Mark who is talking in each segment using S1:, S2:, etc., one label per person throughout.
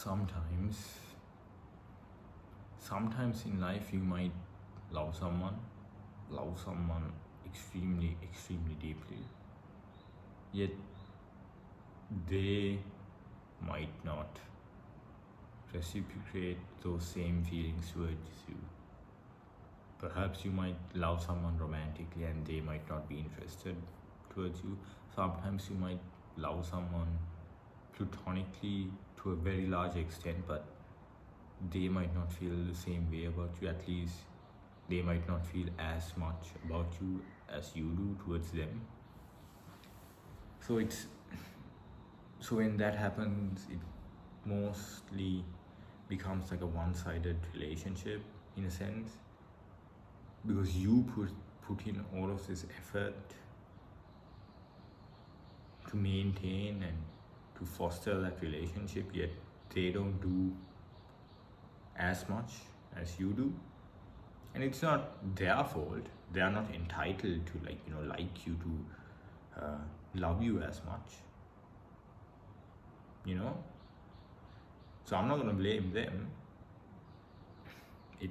S1: sometimes sometimes in life you might love someone extremely deeply, yet they might not reciprocate those same feelings towards you. Perhaps you might love someone romantically and they might not be interested towards you. Sometimes you might love someone platonically to a very large extent, but they might not feel the same way about you. At least they might not feel as much about you as you do towards them. So it's so when that happens, it mostly becomes like a one-sided relationship in a sense, because you put in all of this effort to maintain and to foster that relationship, yet they don't do as much as you do. And it's not their fault. They are not entitled to like you, to love you as much, you know. So I'm not going to blame them,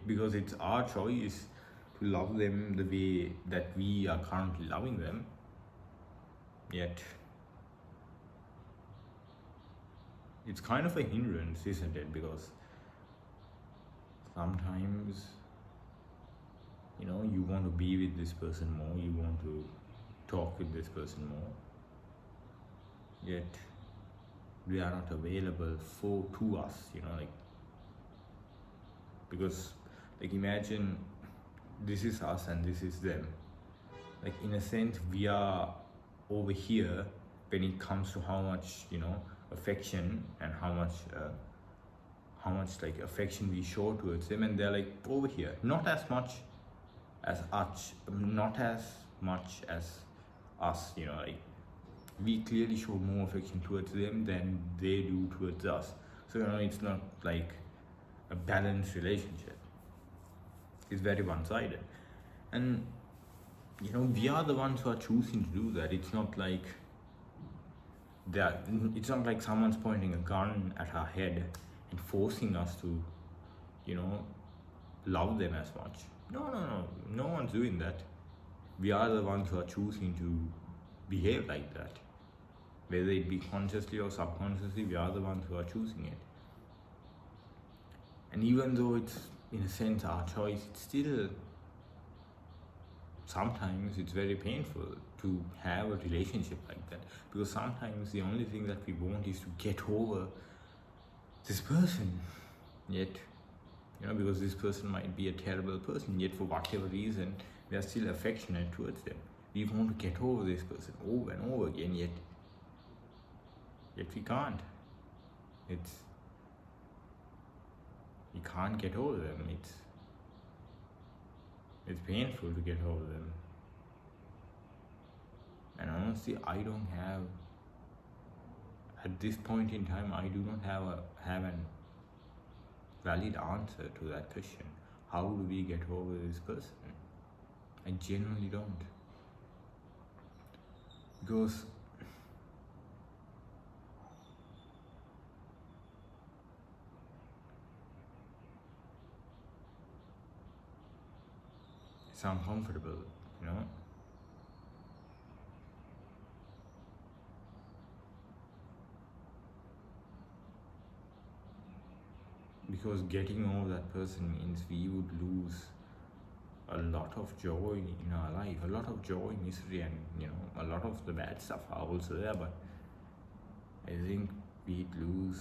S1: because it's our choice to love them the way that we are currently loving them. Yet it's kind of a hindrance, isn't it? Because sometimes, you want to be with this person more, you want to talk with this person more, yet they are not available to us, because imagine this is us and this is them. In a sense, we are over here when it comes to how much affection and how much affection we show towards them, and they're over here, not as much as us. We clearly show more affection towards them than they do towards us. So it's not like a balanced relationship. It's very one-sided, and we are the ones who are choosing to do that. It's not like someone's pointing a gun at our head and forcing us to love them as much. No one's doing that. We are the ones who are choosing to behave like that, whether it be consciously or subconsciously. We are the ones who are choosing it. And even though it's in a sense our choice, it's still sometimes it's very painful to have a relationship like that, because sometimes the only thing that we want is to get over this person, yet because this person might be a terrible person, yet for whatever reason we are still affectionate towards them. We want to get over this person over and over again, yet we can't. We can't get over them. It's painful to get over them. And honestly, at this point in time, I do not have an valid answer to that question. How do we get over this person? I genuinely don't. Because it's uncomfortable, because getting over that person means we would lose a lot of joy in our life, a lot of joy, misery, and a lot of the bad stuff are also there. But I think we'd lose,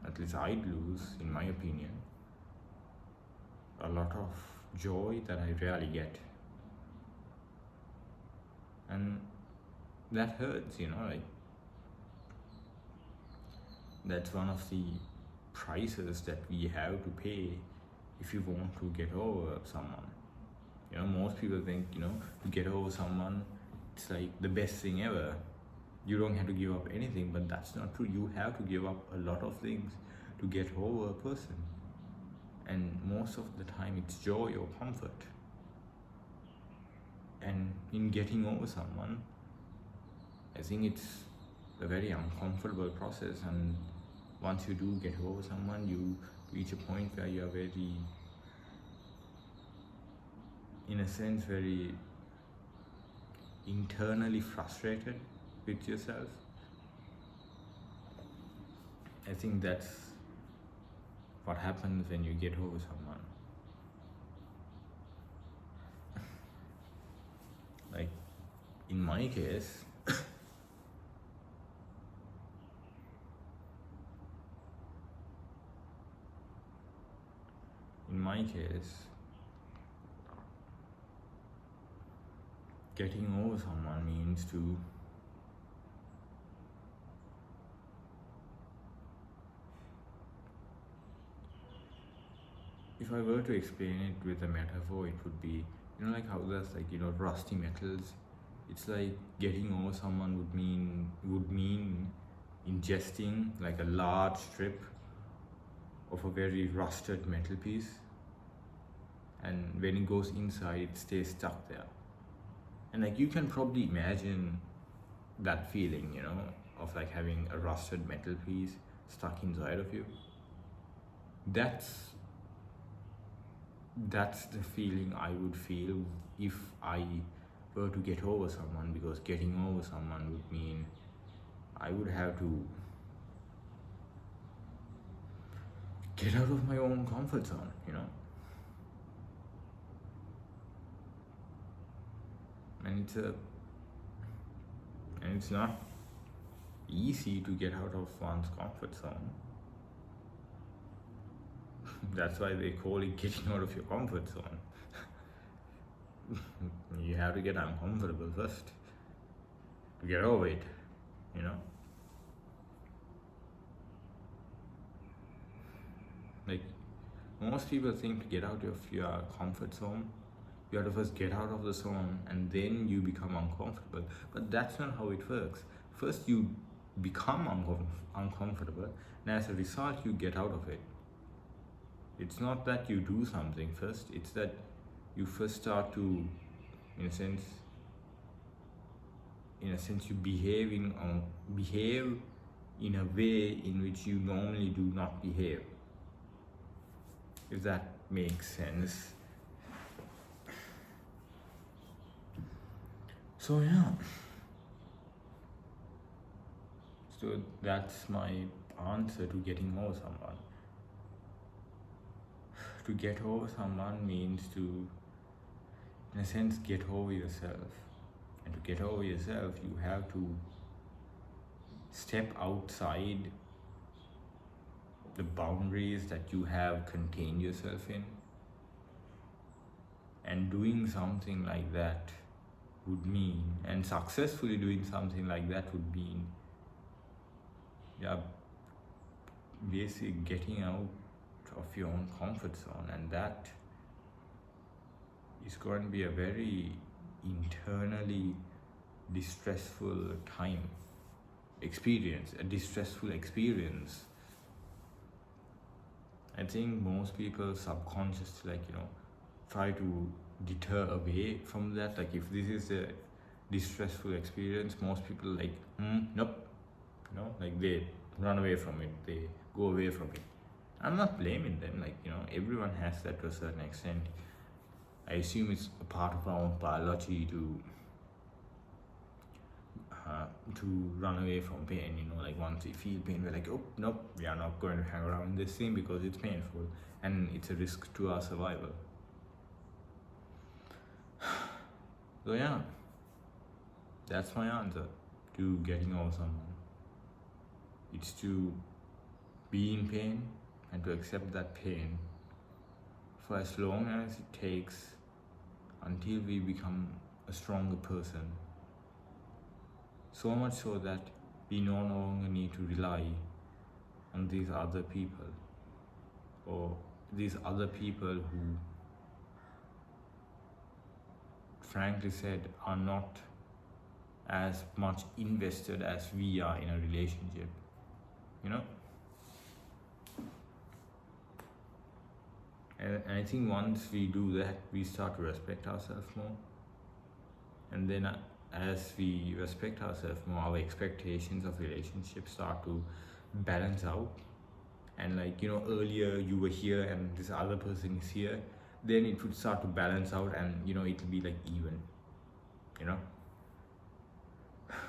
S1: at least I'd lose, in my opinion, a lot of joy that I rarely get. And that hurts, that's one of the prices that we have to pay if you want to get over someone. Most people think, to get over someone, it's like the best thing ever. You don't have to give up anything, but that's not true. You have to give up a lot of things to get over a person. And most of the time it's joy or comfort. And in getting over someone, I think it's a very uncomfortable process, and once you do get over someone, you reach a point where you are very, in a sense, very internally frustrated with yourself. I think that's what happens when you get over someone. Like in my case, getting over someone means to if I were to explain it with a metaphor, it would be, like how there's like, rusty metals. It's like getting over someone would mean ingesting like a large strip of a very rusted metal piece, and when it goes inside, it stays stuck there. And like you can probably imagine that feeling, of like having a rusted metal piece stuck inside of you. That's the feeling I would feel if I were to get over someone, because getting over someone would mean I would have to get out of my own comfort zone, and it's not easy to get out of one's comfort zone. That's why they call it getting out of your comfort zone. You have to get uncomfortable first to get over it, Like most people think to get out of your comfort zone, you have to first get out of the zone and then you become uncomfortable. But that's not how it works. First, you become uncomfortable, and as a result, you get out of it. It's not that you do something first, it's that you first start to, in a sense, you behave in a way in which you normally do not behave. If that makes sense. So yeah. So that's my answer to getting over someone. To get over someone means to, in a sense, get over yourself. And to get over yourself, you have to step outside the boundaries that you have contained yourself in. And doing something like that would mean, and successfully doing something like that would mean, basically getting out of your own comfort zone, and that is going to be a very internally distressful distressful experience. I think most people subconsciously try to deter away from that. Like if this is a distressful experience, most people nope, like they run away from it, they go away from it. I'm not blaming them, everyone has that to a certain extent. I assume it's a part of our own biology to run away from pain, once we feel pain, we're like, oh, nope, we are not going to hang around this thing because it's painful and it's a risk to our survival. So yeah, that's my answer to getting over someone. It's to be in pain and to accept that pain for as long as it takes until we become a stronger person. So much so that we no longer need to rely on these other people, or these other people who, frankly said, are not as much invested as we are in a relationship, And I think once we do that, we start to respect ourselves more. And then as we respect ourselves more, our expectations of relationships start to balance out. and like, you know, earlier you were here and this other person is here, then it would start to balance out, and you know, it'll be like even, you know.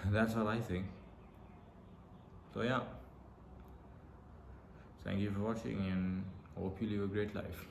S1: That's what I think. So yeah, thank you for watching and hope you live a great life.